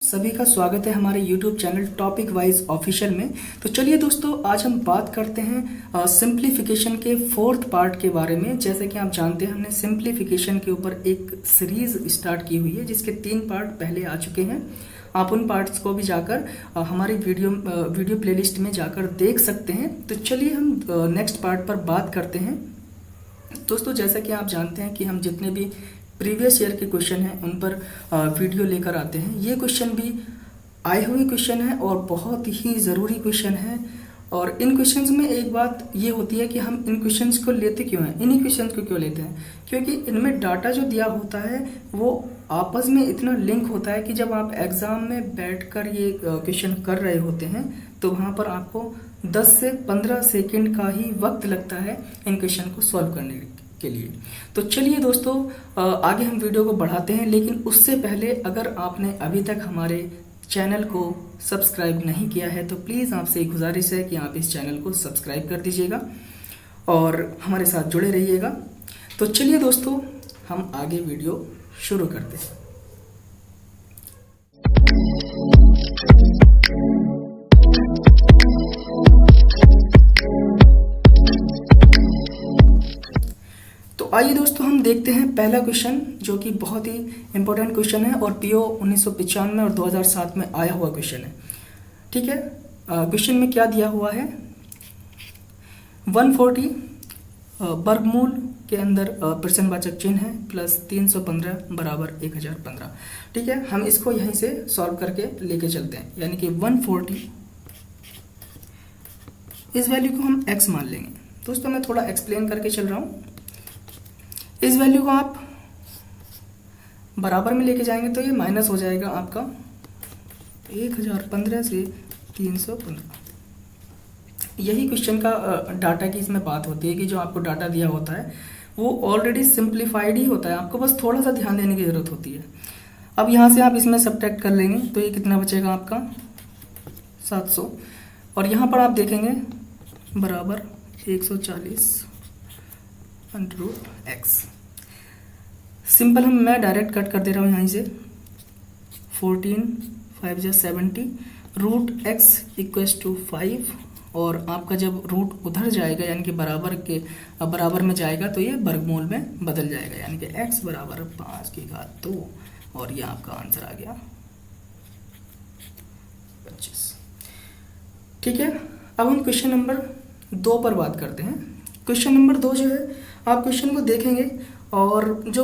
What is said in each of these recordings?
सभी का स्वागत है हमारे YouTube channel topic wise official में। तो चलिए दोस्तों, आज हम बात करते हैं सिंप्लीफिकेशन के फोर्थ पार्ट के बारे में। जैसे कि आप जानते हैं, हमने सिंप्लीफिकेशन के ऊपर एक सीरीज स्टार्ट की हुई है जिसके 3 पार्ट पहले आ चुके हैं। आप उन पार्ट्स को भी जाकर हमारी वीडियो प्लेलिस्ट में जाकर देख सकते हैं। तो चलिए हम नेक्स्ट पार्ट पर बात करते हैं। दोस्तों, जैसा कि आप जानते हैं कि हम जितने भी प्रीवियस ईयर के क्वेश्चन हैं उन पर वीडियो लेकर आते हैं। ये क्वेश्चन भी आए हुए क्वेश्चन है और बहुत ही ज़रूरी क्वेश्चन है। और इन क्वेश्चंस में एक बात ये होती है कि हम इन क्वेश्चंस को लेते क्यों हैं, इन्हीं क्वेश्चंस को क्यों लेते हैं, क्योंकि इनमें डाटा जो दिया होता है वो आपस में इतना लिंक होता है कि जब आप एग्ज़ाम में बैठकर ये क्वेश्चन कर रहे होते हैं तो वहाँ पर आपको 10 से 15 सेकेंड का ही वक्त लगता है इन क्वेश्चन को सॉल्व करने के लिए। तो चलिए दोस्तों, आगे हम वीडियो को बढ़ाते हैं। लेकिन उससे पहले अगर आपने अभी तक हमारे चैनल को सब्सक्राइब नहीं किया है तो प्लीज़ आपसे एक गुजारिश है कि आप इस चैनल को सब्सक्राइब कर दीजिएगा और हमारे साथ जुड़े रहिएगा। तो चलिए दोस्तों, हम आगे वीडियो शुरू करते हैं। तो आइए दोस्तों, हम देखते हैं पहला क्वेश्चन, जो कि बहुत ही इंपॉर्टेंट क्वेश्चन है और पीओ 1995 और 2007 में आया हुआ क्वेश्चन है। ठीक है, क्वेश्चन में क्या दिया हुआ है, 140 वर्गमूल के अंदर प्रश्नवाचक चिन्ह है प्लस 315 बराबर 1015। ठीक है, हम इसको यहीं से सॉल्व करके लेके चलते हैं। यानी कि 140 इस वैल्यू को हम x मान लेंगे। दोस्तों, मैं थोड़ा एक्सप्लेन करके चल रहा हूँ। इस वैल्यू को आप बराबर में लेके जाएंगे तो ये माइनस हो जाएगा आपका 1015 से 315। यही क्वेश्चन का डाटा की इसमें बात होती है कि जो आपको डाटा दिया होता है वो ऑलरेडी सिंप्लीफाइड ही होता है, आपको बस थोड़ा सा ध्यान देने की ज़रूरत होती है। अब यहाँ से आप इसमें सब्ट्रैक्ट कर लेंगे तो ये कितना बचेगा आपका 700, और यहाँ पर आप देखेंगे बराबर 140 अंडररूट x। सिंपल मैं डायरेक्ट कट कर दे रहा हूँ यहाँ से। 14 5 जा 70 रूट x इक्वल्स टू 5, और आपका जब रूट उधर जाएगा यानी कि बराबर में जाएगा तो ये वर्गमूल में बदल जाएगा, यानी कि x बराबर 5 की घात 2, और ये आपका आंसर आ गया 25। ठीक है, अब हम क्वेश्चन नंबर 2 पर बात करते हैं। क्वेश्चन नंबर 2 जो है, आप क्वेश्चन को देखेंगे और जो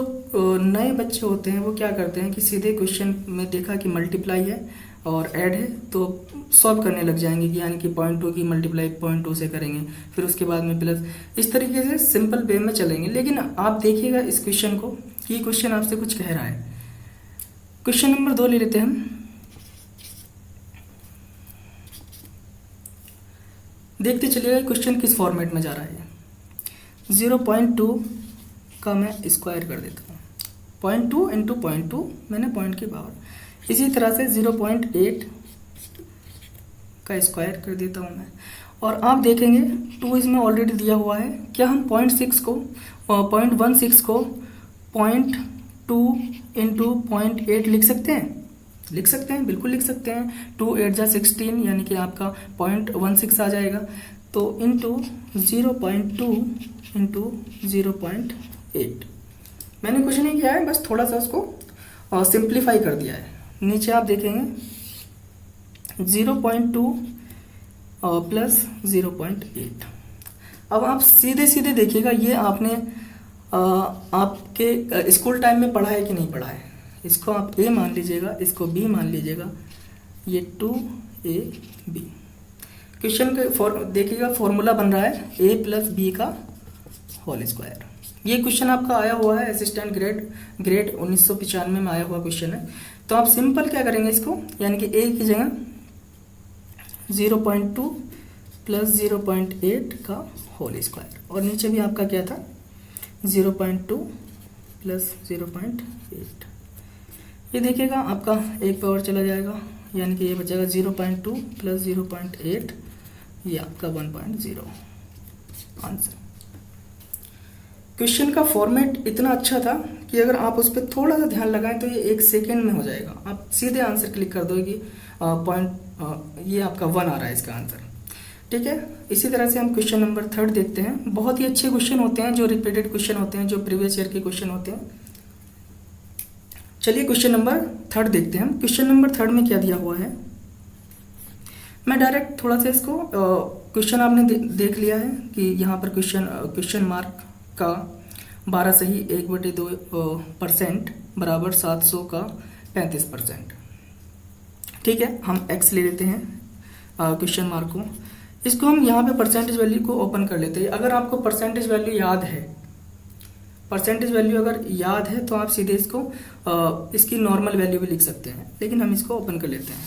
नए बच्चे होते हैं वो क्या करते हैं कि सीधे क्वेश्चन में देखा कि मल्टीप्लाई है और ऐड है तो सॉल्व करने लग जाएंगे कि यानी कि 0.2 की मल्टीप्लाई 0.2 से करेंगे, फिर उसके बाद में प्लस, इस तरीके से सिंपल वे में चलेंगे। लेकिन आप देखिएगा इस क्वेश्चन को कि क्वेश्चन आपसे कुछ कह रहा है। क्वेश्चन नंबर 2 ले लेते हैं हम। देखते चलिएगा क्वेश्चन किस फॉर्मेट में जा रहा है। 0.2 का मैं स्क्वायर कर देता हूँ, 0.2 इंटू 0.2 मैंने पॉइंट की पावर। इसी तरह से 0.8 का स्क्वायर कर देता हूँ मैं, और आप देखेंगे 2 इसमें ऑलरेडी दिया हुआ है। क्या हम 0.16 को 0.16 को 0.2 इंटू 0.8 लिख सकते हैं? लिख सकते हैं, बिल्कुल लिख सकते हैं। 2 8 जा 16 यानी कि आपका 0.16 आ जाएगा। तो इंटू 0.2 इंटू 0.8 मैंने कुछ नहीं किया है, बस थोड़ा सा उसको सिंप्लीफाई कर दिया है। नीचे आप देखेंगे 0.2 प्लस 0.8। अब आप सीधे सीधे देखिएगा, ये आपने आपके स्कूल टाइम में पढ़ा है कि नहीं पढ़ा है। इसको आप a मान लीजिएगा, इसको b मान लीजिएगा, ये 2ab। क्वेश्चन के देखिएगा फॉर्मूला बन रहा है a प्लस बी का होल स्क्वायर। ये क्वेश्चन आपका आया हुआ है असिस्टेंट ग्रेड 1995 में आया हुआ क्वेश्चन है। तो आप सिंपल क्या करेंगे इसको, यानी कि a की जगह 0.2 प्लस 0.8 का होल स्क्वायर, और नीचे भी आपका क्या था 0.2 प्लस 0.8। ये देखिएगा आपका एक पावर चला जाएगा, यानी कि ये बचेगा 0.2 प्लस 0.8, ये आपका 1.0 आंसर। क्वेश्चन का फॉर्मेट इतना अच्छा था कि अगर आप उस पर थोड़ा सा ध्यान लगाएं तो ये 1 सेकेंड में हो जाएगा। आप सीधे आंसर क्लिक कर दोगे कि पॉइंट ये आपका 1 आ रहा है इसका आंसर। ठीक है, इसी तरह से हम क्वेश्चन नंबर 3 देखते हैं। बहुत ही अच्छे क्वेश्चन होते हैं, जो रिपीटेड क्वेश्चन होते हैं, जो प्रीवियस ईयर के क्वेश्चन होते हैं। चलिए क्वेश्चन नंबर 3 देखते हैं। क्वेश्चन नंबर 3 में क्या दिया हुआ है, मैं डायरेक्ट थोड़ा सा इसको क्वेश्चन आपने देख लिया है कि यहाँ पर क्वेश्चन मार्क का 12 सही 1/2% बराबर 700 का 35%। ठीक है, हम x ले लेते हैं क्वेश्चन मार्क को। इसको हम यहाँ पे परसेंटेज वैल्यू को ओपन कर लेते हैं। अगर आपको परसेंटेज वैल्यू याद है, अगर याद है तो आप सीधे इसको इसकी नॉर्मल वैल्यू भी लिख सकते हैं, लेकिन हम इसको ओपन कर लेते हैं।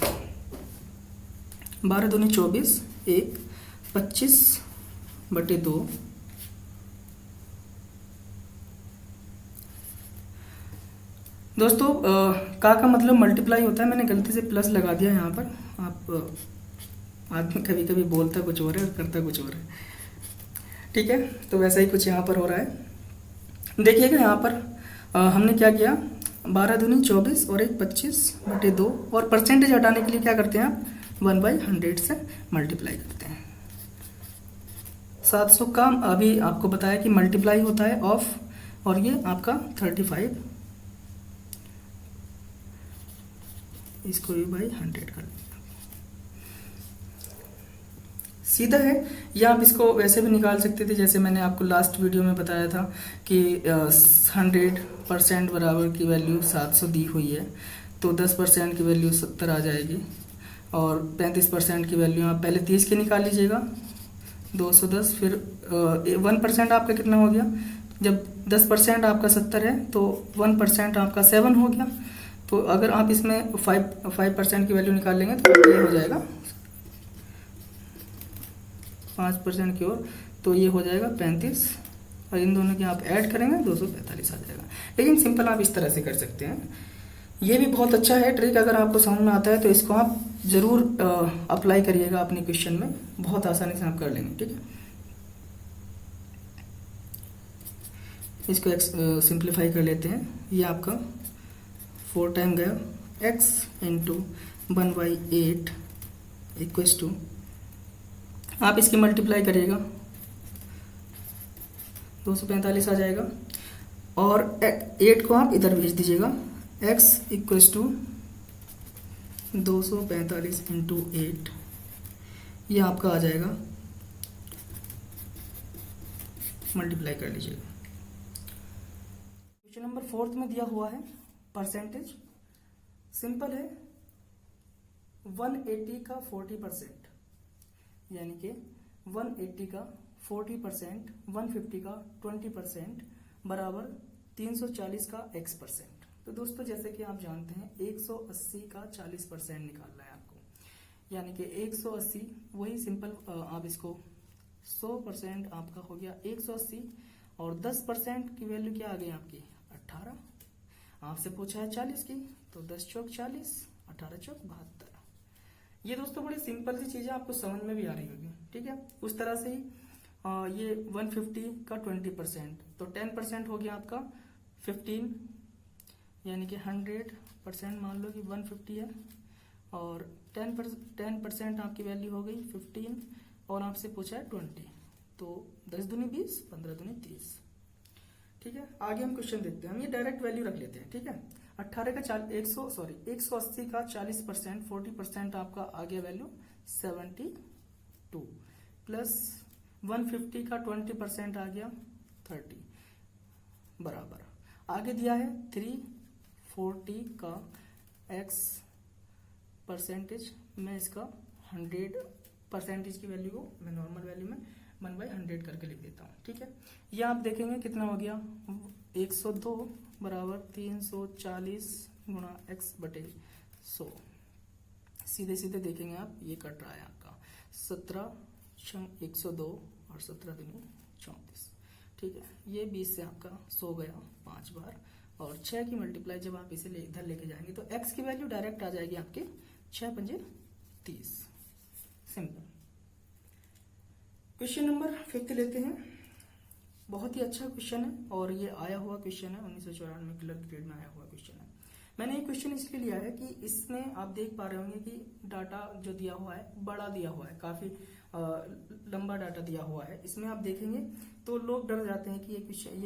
12 दूनी 24, 1 25/2 दोस्तों का मतलब मल्टीप्लाई होता है। मैंने गलती से प्लस लगा दिया यहाँ पर। आप आदमी कभी कभी बोलता कुछ और है और करता कुछ और है। ठीक है, तो वैसा ही कुछ यहाँ पर हो रहा है। देखिएगा यहाँ पर हमने क्या किया, 12 दूनी 24 और 1 25/2, और परसेंटेज हटाने के लिए क्या करते हैं आप 1/100 से मल्टीप्लाई करते हैं। 700 का अभी आपको बताया कि मल्टीप्लाई होता है ऑफ, और ये आपका 35, इसको भी बाई 100 कर देंगे। सीधा है, या आप इसको वैसे भी निकाल सकते थे, जैसे मैंने आपको लास्ट वीडियो में बताया था कि 100% बराबर की वैल्यू 700 दी हुई है, तो 10% की वैल्यू 70 आ जाएगी, और 35% की वैल्यू आप पहले 30 की निकाल लीजिएगा 210, फिर 1% आपका कितना हो गया, जब 10% आपका 70 है तो 1% आपका 7 हो गया। तो अगर आप इसमें 5% की वैल्यू निकाल लेंगे तो ये हो जाएगा 5% की ओर, तो ये हो जाएगा 35, और इन दोनों की आप ऐड करेंगे 245 आ जाएगा। लेकिन सिंपल आप इस तरह से कर सकते हैं। ये भी बहुत अच्छा है ट्रिक, अगर आपको समझ में आता है तो इसको आप ज़रूर अप्लाई करिएगा अपने क्वेश्चन में, बहुत आसानी से आप कर लेंगे। ठीक है, इसको सिंप्लीफाई कर लेते हैं। ये आपका 4 टाइम गया, x इंटू 1/8 इक्वल्स टू, आप इसकी मल्टीप्लाई करिएगा 245 आ जाएगा, और 8 को आप इधर भेज दीजिएगा। x इक्वल्स टू 245 इंटू 8, ये आपका आ जाएगा, मल्टीप्लाई कर लीजिएगा। क्वेश्चन नंबर 4 में दिया हुआ है परसेंटेज, सिंपल है। 180 का 40%, यानी कि 180 का 40%, 150 का 20% बराबर 340 का x%। तो दोस्तों जैसे कि आप जानते हैं 180 का 40% निकालना है आपको, यानी कि 180, वही सिंपल आप इसको 100% आपका हो गया 180, और 10% की वैल्यू क्या आ गई आपकी 18। आपसे पूछा है 40 की, तो 10 चौक 40, 18 चौक 72। ये दोस्तों बड़ी सिंपल सी चीज़ें आपको समझ में भी आ रही होगी। ठीक है, उस तरह से ही ये 150 का 20%, तो 10% हो गया आपका 15, यानी कि 100% मान लो कि 150 है, और 10% आपकी वैल्यू हो गई 15, और आपसे पूछा है 20, तो 10 दूनी 20, 15 दूनी 30। ठीक है, आगे हम क्वेश्चन देखते हैं। हम ये डायरेक्ट वैल्यू रख लेते हैं। ठीक है, 180 का 40%, 40% आपका आ गया वैल्यू 72, प्लस 150 का 20% आ गया 30, बराबर आगे दिया है 340 का x%। मैं इसका 100% की वैल्यू को मैं नॉर्मल वैल्यू में 1/100 करके लिख देता हूँ। ठीक है, ये आप देखेंगे कितना हो गया, 102 बराबर 340 गुणा x/100। सीधे सीधे देखेंगे आप, ये कट रहा है आपका 17 102 और 17 दूनी 34। ठीक है, ये 20 से आपका 100 गया 5 बार, और 6 की मल्टीप्लाई जब आप इसे इधर लेके जाएंगे तो x की वैल्यू डायरेक्ट आ जाएगी आपके 6 पंजे 30। सिंपल। क्वेश्चन नंबर 5 लेते हैं। बहुत ही अच्छा क्वेश्चन है और ये आया हुआ क्वेश्चन है, 1994 क्लर्क ग्रेड में आया हुआ क्वेश्चन है। मैंने ये क्वेश्चन इसलिए लिया है कि इसमें आप देख पा रहे होंगे कि डाटा जो दिया हुआ है बड़ा दिया हुआ है, काफी लंबा डाटा दिया हुआ है। इसमें आप देखेंगे तो लोग डर जाते हैं कि ये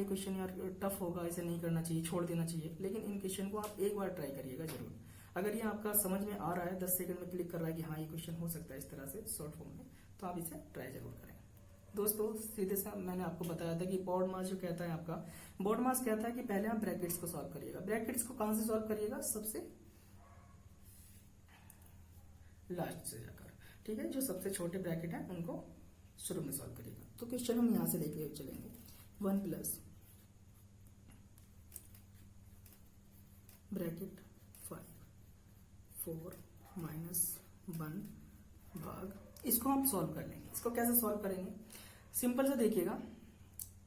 क्वेश्चन यार टफ होगा, इसे नहीं करना चाहिए, छोड़ देना चाहिए। लेकिन इन क्वेश्चन को आप एक बार ट्राई करिएगा जरूर। अगर ये आपका समझ में आ रहा है, 10 सेकंड में क्लिक कर रहा है कि हाँ ये क्वेश्चन हो सकता है इस तरह से शॉर्ट फॉर्म में, तो आप इसे ट्राई जरूर करें। दोस्तों सीधे से मैंने आपको बताया था कि बोर्ड मास जो कहता है आपका, बोर्ड मास कहता है कि पहले आप ब्रैकेट्स को सॉल्व करिएगा। ब्रैकेट्स को कहां से सॉल्व करिएगा? सबसे लास्ट से जाकर, ठीक है। जो सबसे छोटे ब्रैकेट है उनको शुरू में सॉल्व करिएगा। तो क्वेश्चन हम यहां से लेके चलेंगे, 1 प्लस ब्रैकेट 5 4 माइनस 1 भाग, इसको हम सॉल्व कर लेंगे। इसको कैसे सॉल्व करेंगे? सिंपल से देखिएगा,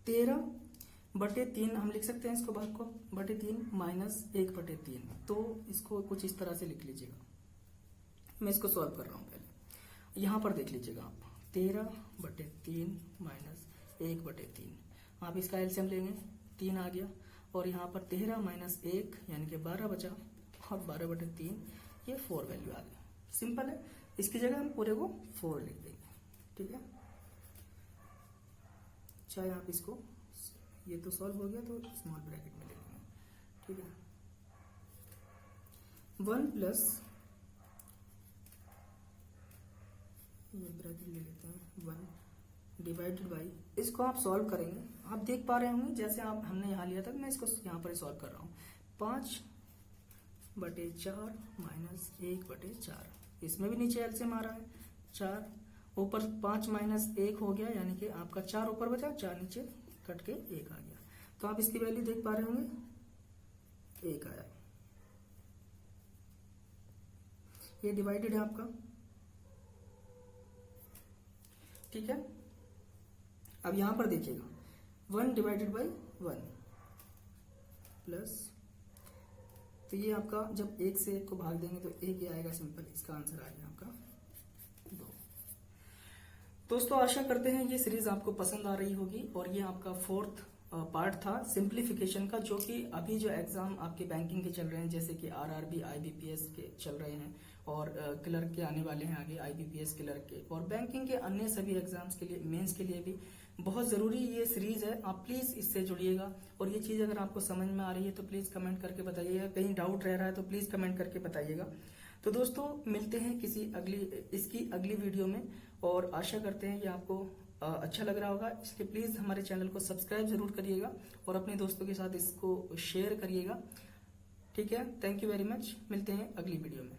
13/3 हम लिख सकते हैं इसको, भाग को /3 माइनस 1/3। तो इसको कुछ इस तरह से लिख लीजिएगा। मैं इसको सॉल्व कर रहा हूं पहले। यहां पर देख लीजिएगा आप, 13/3 माइनस 1/3। आप इसका एलसीएम लेंगे, 3 आ गया। और यहां पर 13 माइनस 1 यानी कि 12 बचा, और 12/3 ये 4 वैल्यू आ गई। सिंपल है। इसकी जगह हम पूरे को 4 लिख देंगे, ठीक है। चाहे आप इसको, ये तो सॉल्व हो गया तो स्मॉल ब्रैकेट में ले लेंगे, ठीक है। 1 प्लस, ये ब्रैकेट ले लेते हैं, 1 डिवाइडेड बाई, इसको आप सॉल्व करेंगे। आप देख पा रहे होंगे जैसे आप हमने यहां लिया था, मैं इसको यहां पर सॉल्व कर रहा हूं। 5/4 माइनस 1/4, इसमें भी नीचे एलसीएम आ रहा है, 4 ऊपर 5 माइनस 1 हो गया, यानी कि आपका 4 ऊपर बचा, 4 नीचे कट के 1 आ गया। तो आप इसकी वैल्यू देख पा रहे होंगे, 1 आया। ये डिवाइडेड है आपका, ठीक है। अब यहां पर देखिएगा, 1 डिवाइडेड बाई 1 प्लस, तो ये आपका जब 1 से 1 को भाग देंगे तो 1 ही आएगा, सिंपल। इसका आंसर आ गया आपका 2। दोस्तों आशा करते हैं ये सीरीज आपको पसंद आ रही होगी और ये आपका 4th पार्ट था सिंप्लीफिकेशन का, जो कि अभी जो एग्जाम आपके बैंकिंग के चल रहे हैं, जैसे कि आरआरबी, आईबीपीएस के चल रहे हैं, और क्लर्क के आने वाले हैं आगे, आईबीपीएस क्लर्क के, और बैंकिंग के अन्य सभी एग्जाम्स के लिए, मेंस के लिए भी बहुत जरूरी ये सीरीज है। आप प्लीज इससे जुड़िएगा। और ये चीज अगर आपको समझ में आ रही है तो प्लीज कमेंट करके बताइएगा, कहीं डाउट रह रहा है तो प्लीज कमेंट करके बताइएगा। तो दोस्तों मिलते हैं इसकी अगली वीडियो में, और आशा करते हैं कि आपको अच्छा लग रहा होगा। इसलिए प्लीज हमारे चैनल को सब्सक्राइब जरूर करिएगा और अपने दोस्तों के साथ इसको शेयर करिएगा, ठीक है। थैंक यू वेरी मच, मिलते हैं अगली वीडियो में।